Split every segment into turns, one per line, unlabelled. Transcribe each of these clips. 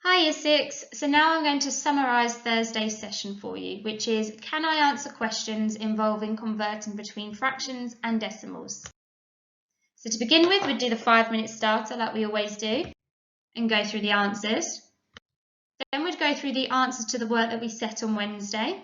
Hi Year 6, so now I'm going to summarise Thursday's session for you, which is can I answer questions involving converting between fractions and decimals? So to begin with, we'd do the 5-minute starter like we always do and go through the answers. Then we'd go through the answers to the work that we set on Wednesday.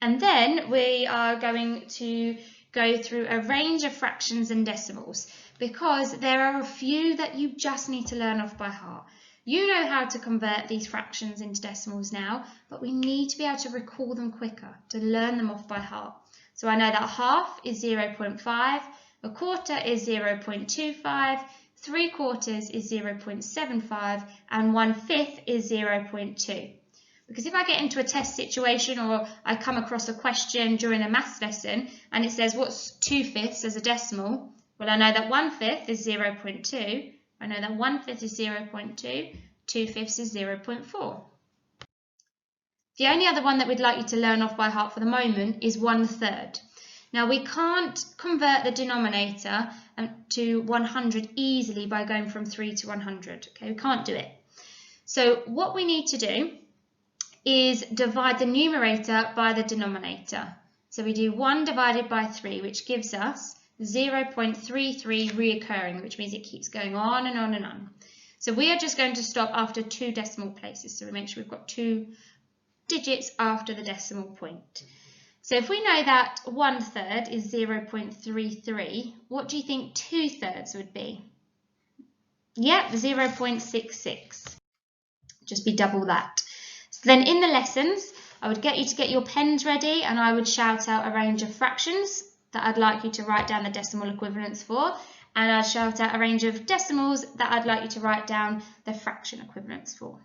And then we are going to go through a range of fractions and decimals because there are a few that you just need to learn off by heart. You know how to convert these fractions into decimals now, but we need to be able to recall them quicker, to learn them off by heart. So I know that half is 0.5, a quarter is 0.25, 3/4 is 0.75, and 1/5 is 0.2. Because if I get into a test situation or I come across a question during a maths lesson and it says what's 2/5 as a decimal, well I know that 1/5 is 0.2, I know that 1/5 is 0.2, 2/5 is 0.4. The only other one that we'd like you to learn off by heart for the moment is 1/3. Now we can't convert the denominator to 100 easily by going from 3 to 100, okay, we can't do it. So what we need to do is divide the numerator by the denominator. So we do 1 divided by 3, which gives us 0.33 reoccurring, which means it keeps going on and on and on. So we are just going to stop after 2 decimal places. So we make sure we've got 2 digits after the decimal point. So if we know that 1/3 is 0.33, what do you think 2/3 would be? Yep, 0.66. Just be double that. So then in the lessons, I would get you to get your pens ready and I would shout out a range of fractions that I'd like you to write down the decimal equivalents for, and I'd shout out a range of decimals that I'd like you to write down the fraction equivalents for.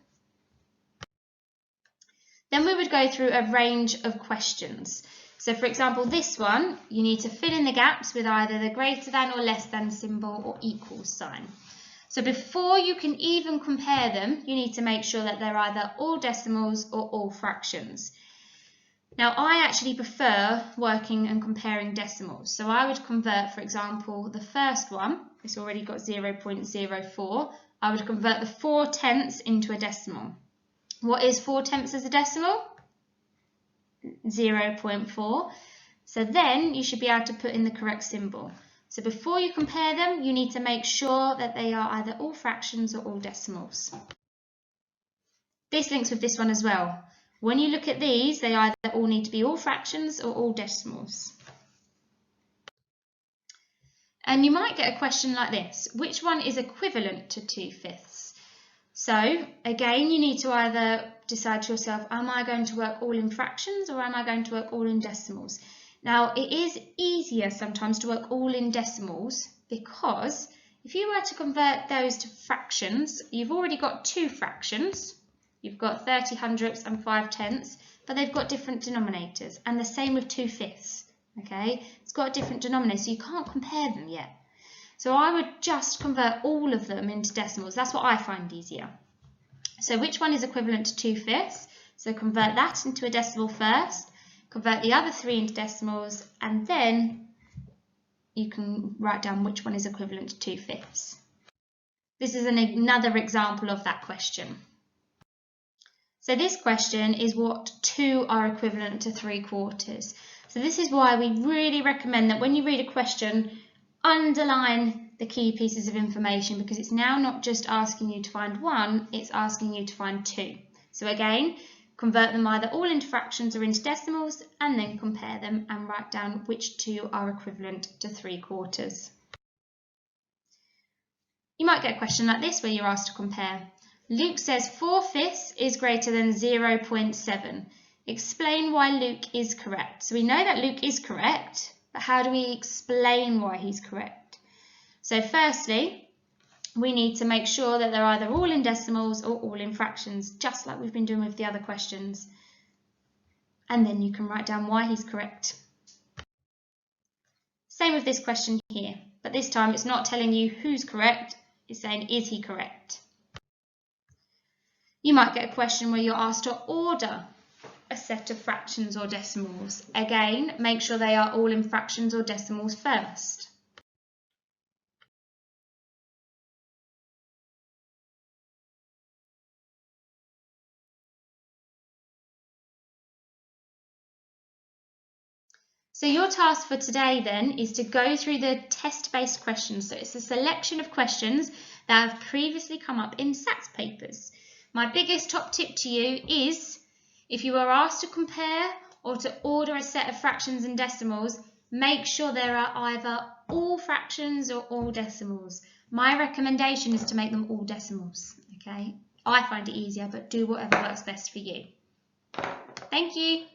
Then we would go through a range of questions. So for example, this one, you need to fill in the gaps with either the greater than or less than symbol or equals sign. So before you can even compare them, you need to make sure that they're either all decimals or all fractions. Now, I actually prefer working and comparing decimals. So I would convert, for example, the first one, it's already got 0.04. I would convert the 4/10 into a decimal. What is 4/10 as a decimal? 0.4. So then you should be able to put in the correct symbol. So before you compare them, you need to make sure that they are either all fractions or all decimals. This links with this one as well. When you look at these, they either all need to be all fractions or all decimals. And you might get a question like this: which one is equivalent to 2/5? So again, you need to either decide to yourself, am I going to work all in fractions or am I going to work all in decimals? Now, it is easier sometimes to work all in decimals because if you were to convert those to fractions, you've already got 2 fractions. You've got 30/100ths and 5/10ths, but they've got different denominators, and the same with 2/5, okay? It's got a different denominator, so you can't compare them yet. So I would just convert all of them into decimals. That's what I find easier. So which one is equivalent to 2/5? So convert that into a decimal first, convert the other 3 into decimals, and then you can write down which one is equivalent to 2/5. This is another example of that question. So this question is what 2 are equivalent to 3/4. So this is why we really recommend that when you read a question, underline the key pieces of information, because it's now not just asking you to find 1, it's asking you to find 2. So again, convert them either all into fractions or into decimals and then compare them and write down which 2 are equivalent to 3/4. You might get a question like this where you're asked to compare. Luke says 4/5 is greater than 0.7. Explain why Luke is correct. So we know that Luke is correct, but how do we explain why he's correct? So firstly, we need to make sure that they're either all in decimals or all in fractions, just like we've been doing with the other questions. And then you can write down why he's correct. Same with this question here, but this time it's not telling you who's correct, it's saying is he correct. You might get a question where you're asked to order a set of fractions or decimals. Again, make sure they are all in fractions or decimals first. So your task for today then is to go through the test-based questions. So it's a selection of questions that have previously come up in SATs papers. My biggest top tip to you is, if you are asked to compare or to order a set of fractions and decimals, make sure there are either all fractions or all decimals. My recommendation is to make them all decimals, okay? I find it easier, but do whatever works best for you. Thank you.